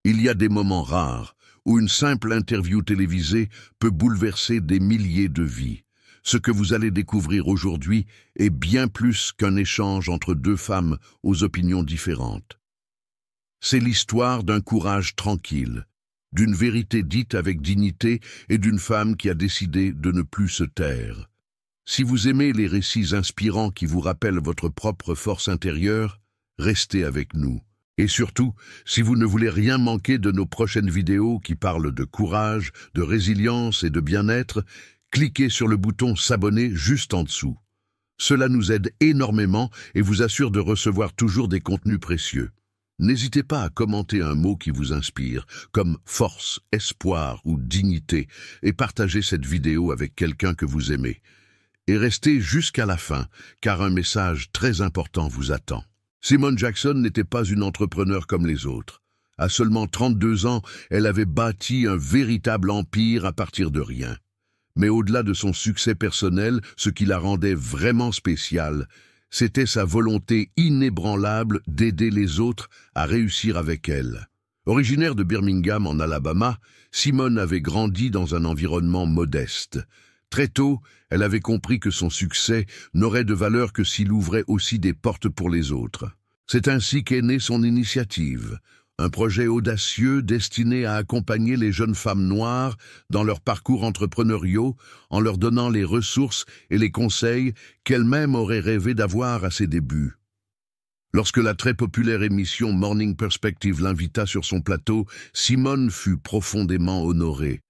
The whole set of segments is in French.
Il y a des moments rares où une simple interview télévisée peut bouleverser des milliers de vies. Ce que vous allez découvrir aujourd'hui est bien plus qu'un échange entre deux femmes aux opinions différentes. C'est l'histoire d'un courage tranquille, d'une vérité dite avec dignité et d'une femme qui a décidé de ne plus se taire. Si vous aimez les récits inspirants qui vous rappellent votre propre force intérieure, restez avec nous. Et surtout, si vous ne voulez rien manquer de nos prochaines vidéos qui parlent de courage, de résilience et de bien-être, cliquez sur le bouton s'abonner juste en dessous. Cela nous aide énormément et vous assure de recevoir toujours des contenus précieux. N'hésitez pas à commenter un mot qui vous inspire, comme force, espoir ou dignité, et partagez cette vidéo avec quelqu'un que vous aimez. Et restez jusqu'à la fin, car un message très important vous attend. Simone Jackson n'était pas une entrepreneure comme les autres. À seulement 32 ans, elle avait bâti un véritable empire à partir de rien. Mais au-delà de son succès personnel, ce qui la rendait vraiment spéciale, c'était sa volonté inébranlable d'aider les autres à réussir avec elle. Originaire de Birmingham en Alabama, Simone avait grandi dans un environnement modeste. Très tôt, elle avait compris que son succès n'aurait de valeur que s'il ouvrait aussi des portes pour les autres. C'est ainsi qu'est née son initiative, un projet audacieux destiné à accompagner les jeunes femmes noires dans leurs parcours entrepreneuriaux en leur donnant les ressources et les conseils qu'elle-même aurait rêvé d'avoir à ses débuts. Lorsque la très populaire émission Morning Perspective l'invita sur son plateau, Simone fut profondément honorée.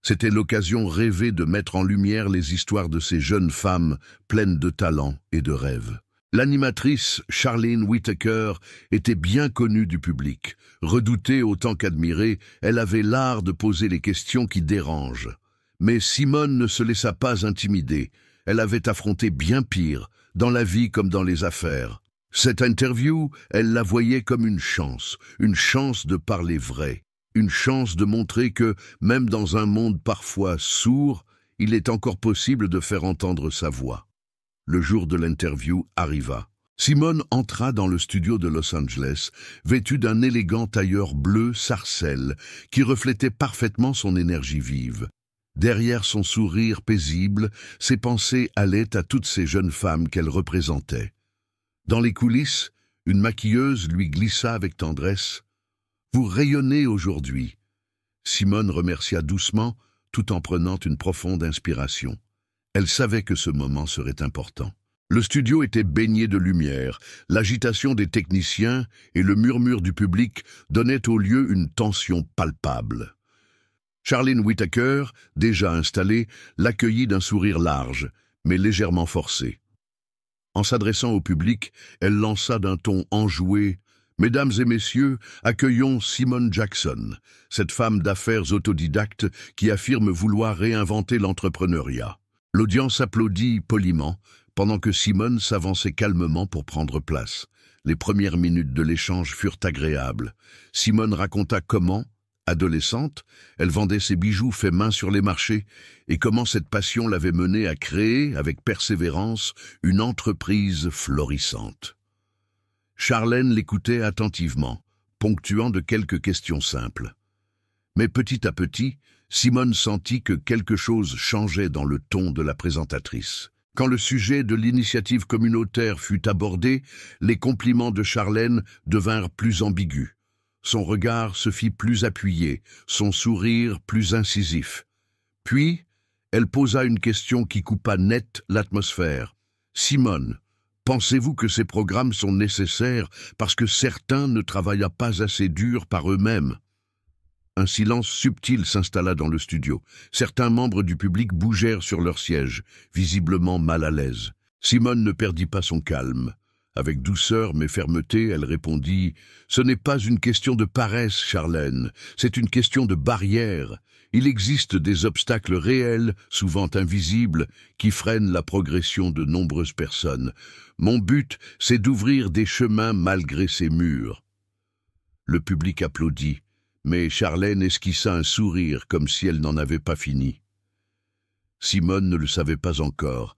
C'était l'occasion rêvée de mettre en lumière les histoires de ces jeunes femmes pleines de talent et de rêves. L'animatrice Charlene Whittaker était bien connue du public. Redoutée autant qu'admirée, elle avait l'art de poser les questions qui dérangent. Mais Simone ne se laissa pas intimider. Elle avait affronté bien pire, dans la vie comme dans les affaires. Cette interview, elle la voyait comme une chance de parler vrai. Une chance de montrer que, même dans un monde parfois sourd, il est encore possible de faire entendre sa voix. Le jour de l'interview arriva. Simone entra dans le studio de Los Angeles, vêtue d'un élégant tailleur bleu sarcelle, qui reflétait parfaitement son énergie vive. Derrière son sourire paisible, ses pensées allaient à toutes ces jeunes femmes qu'elle représentait. Dans les coulisses, une maquilleuse lui glissa avec tendresse « Vous rayonnez aujourd'hui !» Simone remercia doucement, tout en prenant une profonde inspiration. Elle savait que ce moment serait important. Le studio était baigné de lumière, l'agitation des techniciens et le murmure du public donnaient au lieu une tension palpable. Charlene Whittaker, déjà installée, l'accueillit d'un sourire large, mais légèrement forcé. En s'adressant au public, elle lança d'un ton enjoué « Mesdames et messieurs, accueillons Simone Jackson, cette femme d'affaires autodidacte qui affirme vouloir réinventer l'entrepreneuriat. » L'audience applaudit poliment, pendant que Simone s'avançait calmement pour prendre place. Les premières minutes de l'échange furent agréables. Simone raconta comment, adolescente, elle vendait ses bijoux faits main sur les marchés et comment cette passion l'avait menée à créer, avec persévérance, une entreprise florissante. Charlene l'écoutait attentivement, ponctuant de quelques questions simples. Mais petit à petit, Simone sentit que quelque chose changeait dans le ton de la présentatrice. Quand le sujet de l'initiative communautaire fut abordé, les compliments de Charlene devinrent plus ambigus. Son regard se fit plus appuyé, son sourire plus incisif. Puis, elle posa une question qui coupa net l'atmosphère. « Simone, pensez-vous que ces programmes sont nécessaires parce que certains ne travaillent pas assez dur par eux-mêmes ?» Un silence subtil s'installa dans le studio. Certains membres du public bougèrent sur leur siège, visiblement mal à l'aise. Simone ne perdit pas son calme. Avec douceur mais fermeté, elle répondit « Ce n'est pas une question de paresse, Charlene, c'est une question de barrière. Il existe des obstacles réels, souvent invisibles, qui freinent la progression de nombreuses personnes. Mon but, c'est d'ouvrir des chemins malgré ces murs. » Le public applaudit, mais Charlene esquissa un sourire comme si elle n'en avait pas fini. Simone ne le savait pas encore,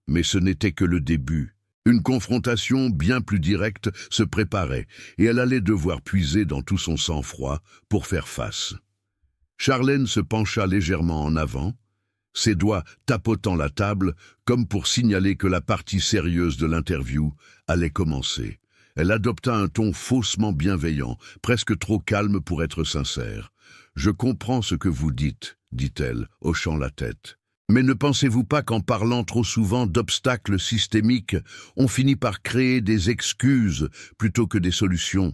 mais ce n'était que le début. Une confrontation bien plus directe se préparait et elle allait devoir puiser dans tout son sang-froid pour faire face. Charlène se pencha légèrement en avant, ses doigts tapotant la table comme pour signaler que la partie sérieuse de l'interview allait commencer. Elle adopta un ton faussement bienveillant, presque trop calme pour être sincère. « Je comprends ce que vous dites », dit-elle, hochant la tête. « Mais ne pensez-vous pas qu'en parlant trop souvent d'obstacles systémiques, on finit par créer des excuses plutôt que des solutions ?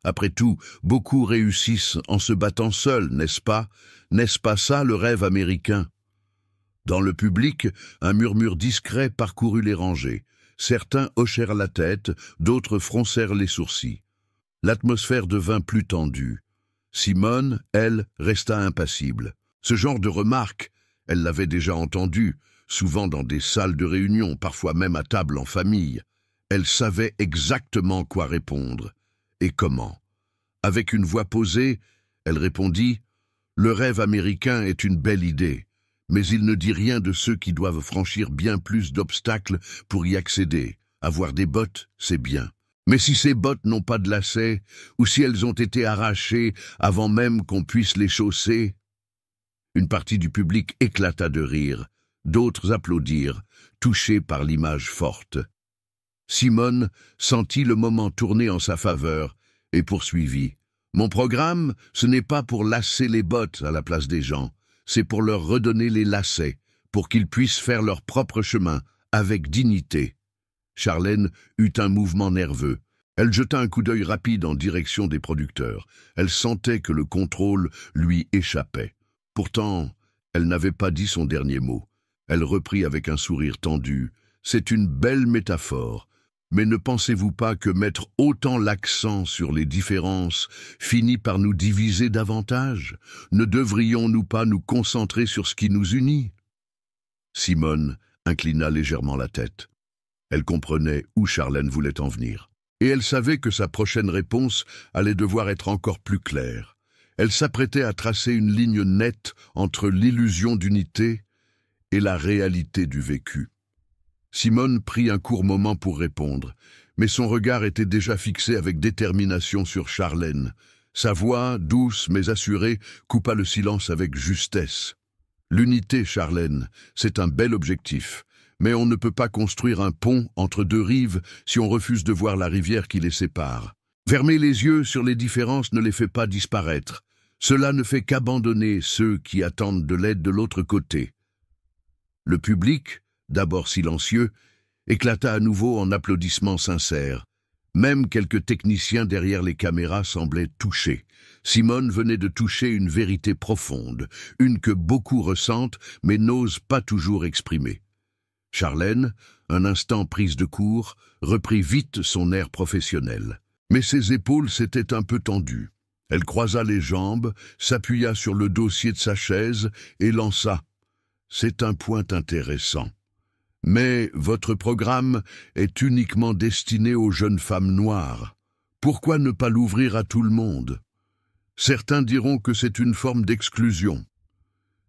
Après tout, beaucoup réussissent en se battant seuls, n'est-ce pas? N'est-ce pas ça le rêve américain ?» Dans le public, un murmure discret parcourut les rangées. Certains hochèrent la tête, d'autres froncèrent les sourcils. L'atmosphère devint plus tendue. Simone, elle, resta impassible. Ce genre de remarques, elle l'avait déjà entendu, souvent dans des salles de réunion, parfois même à table en famille. Elle savait exactement quoi répondre. Et comment? Avec une voix posée, elle répondit « Le rêve américain est une belle idée, mais il ne dit rien de ceux qui doivent franchir bien plus d'obstacles pour y accéder. Avoir des bottes, c'est bien. Mais si ces bottes n'ont pas de lacets, ou si elles ont été arrachées avant même qu'on puisse les chausser ?» Une partie du public éclata de rire, d'autres applaudirent, touchés par l'image forte. Simone sentit le moment tourner en sa faveur et poursuivit. « Mon programme, ce n'est pas pour lasser les bottes à la place des gens, c'est pour leur redonner les lacets, pour qu'ils puissent faire leur propre chemin, avec dignité. » Charlène eut un mouvement nerveux. Elle jeta un coup d'œil rapide en direction des producteurs. Elle sentait que le contrôle lui échappait. Pourtant, elle n'avait pas dit son dernier mot. Elle reprit avec un sourire tendu. « C'est une belle métaphore. Mais ne pensez-vous pas que mettre autant l'accent sur les différences finit par nous diviser davantage? Ne devrions-nous pas nous concentrer sur ce qui nous unit ?» Simone inclina légèrement la tête. Elle comprenait où Charlène voulait en venir. Et elle savait que sa prochaine réponse allait devoir être encore plus claire. Elle s'apprêtait à tracer une ligne nette entre l'illusion d'unité et la réalité du vécu. Simone prit un court moment pour répondre, mais son regard était déjà fixé avec détermination sur Charlène. Sa voix, douce mais assurée, coupa le silence avec justesse. « L'unité, Charlène, c'est un bel objectif, mais on ne peut pas construire un pont entre deux rives si on refuse de voir la rivière qui les sépare. Fermer les yeux sur les différences ne les fait pas disparaître. Cela ne fait qu'abandonner ceux qui attendent de l'aide de l'autre côté. » Le public, d'abord silencieux, éclata à nouveau en applaudissements sincères. Même quelques techniciens derrière les caméras semblaient touchés. Simone venait de toucher une vérité profonde, une que beaucoup ressentent mais n'osent pas toujours exprimer. Charlène, un instant prise de court, reprit vite son air professionnel. Mais ses épaules s'étaient un peu tendues. Elle croisa les jambes, s'appuya sur le dossier de sa chaise et lança « C'est un point intéressant. Mais votre programme est uniquement destiné aux jeunes femmes noires. Pourquoi ne pas l'ouvrir à tout le monde? Certains diront que c'est une forme d'exclusion. »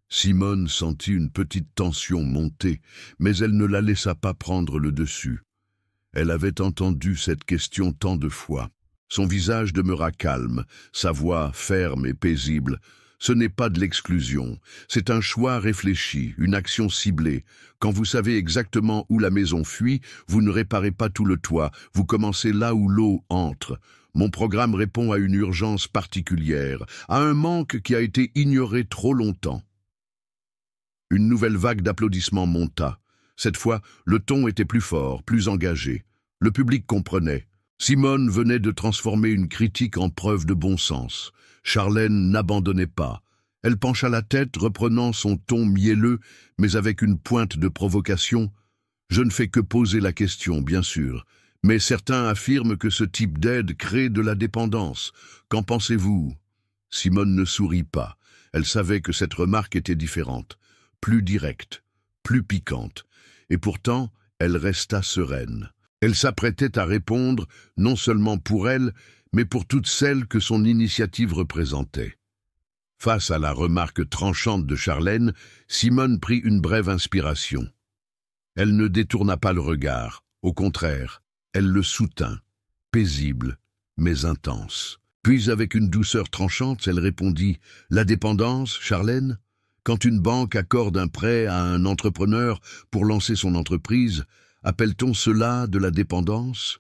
Simone sentit une petite tension monter, mais elle ne la laissa pas prendre le dessus. Elle avait entendu cette question tant de fois. Son visage demeura calme, sa voix ferme et paisible. Ce n'est pas de l'exclusion, c'est un choix réfléchi, une action ciblée. Quand vous savez exactement où la maison fuit, vous ne réparez pas tout le toit, vous commencez là où l'eau entre. Mon programme répond à une urgence particulière, à un manque qui a été ignoré trop longtemps. Une nouvelle vague d'applaudissements monta. Cette fois, le ton était plus fort, plus engagé. Le public comprenait. Simone venait de transformer une critique en preuve de bon sens. Charlène n'abandonnait pas. Elle pencha la tête, reprenant son ton mielleux, mais avec une pointe de provocation. « Je ne fais que poser la question, bien sûr, mais certains affirment que ce type d'aide crée de la dépendance. Qu'en pensez-vous » Simone ne sourit pas. Elle savait que cette remarque était différente, plus directe, plus piquante, et pourtant elle resta sereine. Elle s'apprêtait à répondre, non seulement pour elle, mais pour toutes celles que son initiative représentait. Face à la remarque tranchante de Charlène, Simone prit une brève inspiration. Elle ne détourna pas le regard. Au contraire, elle le soutint, paisible, mais intense. Puis, avec une douceur tranchante, elle répondit « La dépendance, Charlène ? Quand une banque accorde un prêt à un entrepreneur pour lancer son entreprise, appelle-t-on cela de la dépendance ?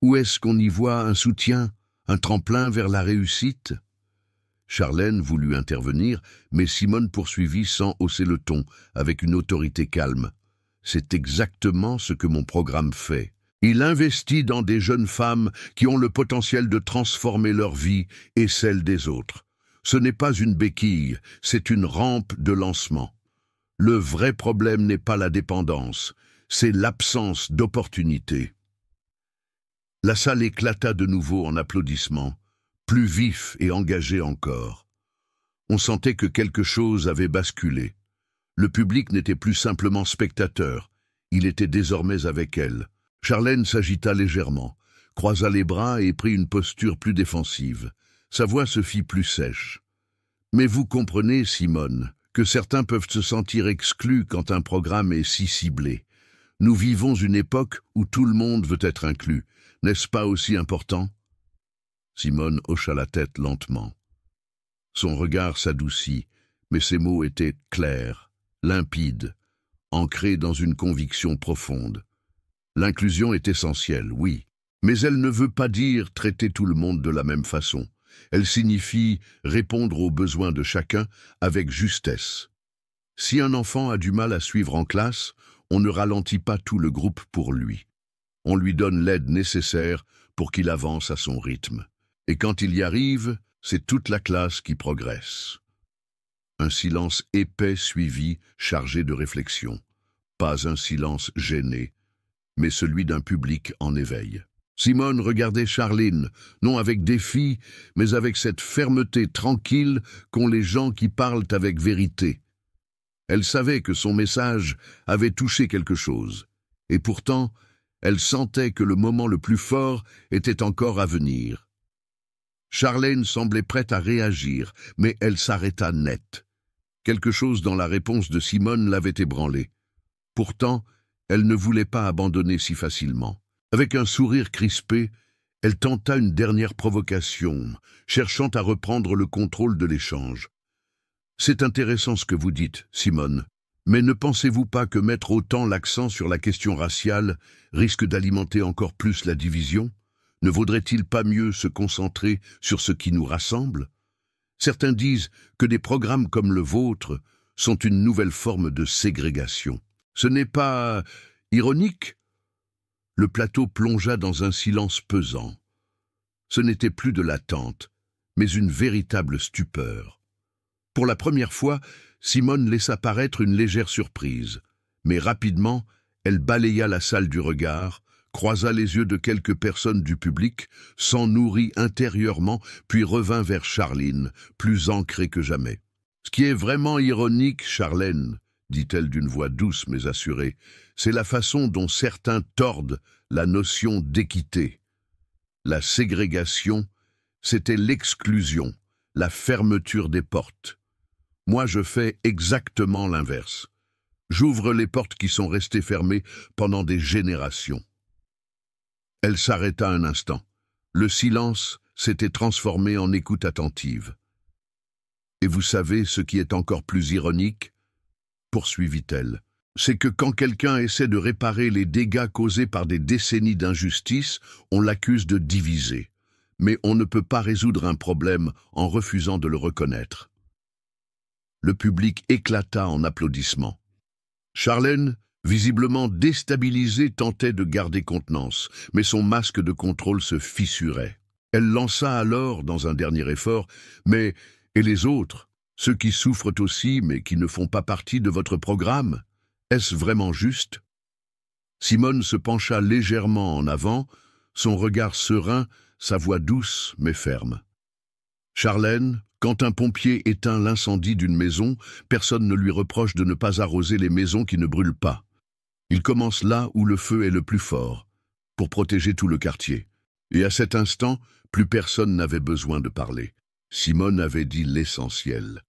Ou est-ce qu'on y voit un soutien, un tremplin vers la réussite ?» Charlène voulut intervenir, mais Simone poursuivit sans hausser le ton, avec une autorité calme. « C'est exactement ce que mon programme fait. Il investit dans des jeunes femmes qui ont le potentiel de transformer leur vie et celle des autres. Ce n'est pas une béquille, c'est une rampe de lancement. Le vrai problème n'est pas la dépendance, c'est l'absence d'opportunité. » La salle éclata de nouveau en applaudissements, plus vifs et engagés encore. On sentait que quelque chose avait basculé. Le public n'était plus simplement spectateur, il était désormais avec elle. Charlène s'agita légèrement, croisa les bras et prit une posture plus défensive. Sa voix se fit plus sèche. « Mais vous comprenez, Simone, que certains peuvent se sentir exclus quand un programme est si ciblé. Nous vivons une époque où tout le monde veut être inclus. N'est-ce pas aussi important ?» Simone hocha la tête lentement. Son regard s'adoucit, mais ses mots étaient clairs, limpides, ancrés dans une conviction profonde. L'inclusion est essentielle, oui, mais elle ne veut pas dire traiter tout le monde de la même façon. Elle signifie répondre aux besoins de chacun avec justesse. Si un enfant a du mal à suivre en classe, on ne ralentit pas tout le groupe pour lui. On lui donne l'aide nécessaire pour qu'il avance à son rythme. Et quand il y arrive, c'est toute la classe qui progresse. Un silence épais suivit, chargé de réflexion. Pas un silence gêné, mais celui d'un public en éveil. Simone regardait Charline, non avec défi, mais avec cette fermeté tranquille qu'ont les gens qui parlent avec vérité. Elle savait que son message avait touché quelque chose, et pourtant, elle sentait que le moment le plus fort était encore à venir. Charlène semblait prête à réagir, mais elle s'arrêta net. Quelque chose dans la réponse de Simone l'avait ébranlée. Pourtant, elle ne voulait pas abandonner si facilement. Avec un sourire crispé, elle tenta une dernière provocation, cherchant à reprendre le contrôle de l'échange. « C'est intéressant ce que vous dites, Simone, mais ne pensez-vous pas que mettre autant l'accent sur la question raciale risque d'alimenter encore plus la division ? Ne vaudrait-il pas mieux se concentrer sur ce qui nous rassemble ? Certains disent que des programmes comme le vôtre sont une nouvelle forme de ségrégation. Ce n'est pas ironique ?» Le plateau plongea dans un silence pesant. Ce n'était plus de l'attente, mais une véritable stupeur. Pour la première fois, Simone laissa paraître une légère surprise, mais rapidement, elle balaya la salle du regard, croisa les yeux de quelques personnes du public, s'en nourrit intérieurement, puis revint vers Charline, plus ancrée que jamais. « Ce qui est vraiment ironique, Charlène, dit-elle d'une voix douce mais assurée, c'est la façon dont certains tordent la notion d'équité. La ségrégation, c'était l'exclusion, la fermeture des portes. Moi, je fais exactement l'inverse. J'ouvre les portes qui sont restées fermées pendant des générations. » Elle s'arrêta un instant. Le silence s'était transformé en écoute attentive. « Et vous savez ce qui est encore plus ironique ?» poursuivit-elle. « C'est que quand quelqu'un essaie de réparer les dégâts causés par des décennies d'injustice, on l'accuse de diviser. Mais on ne peut pas résoudre un problème en refusant de le reconnaître. » Le public éclata en applaudissements. Charlène, visiblement déstabilisée, tentait de garder contenance, mais son masque de contrôle se fissurait. Elle lança alors, dans un dernier effort, « Mais, et les autres, ceux qui souffrent aussi mais qui ne font pas partie de votre programme, est-ce vraiment juste ?» Simone se pencha légèrement en avant, son regard serein, sa voix douce mais ferme. « Charlène, quand un pompier éteint l'incendie d'une maison, personne ne lui reproche de ne pas arroser les maisons qui ne brûlent pas. Il commence là où le feu est le plus fort, pour protéger tout le quartier. Et à cet instant, plus personne n'avait besoin de parler. Simone avait dit l'essentiel.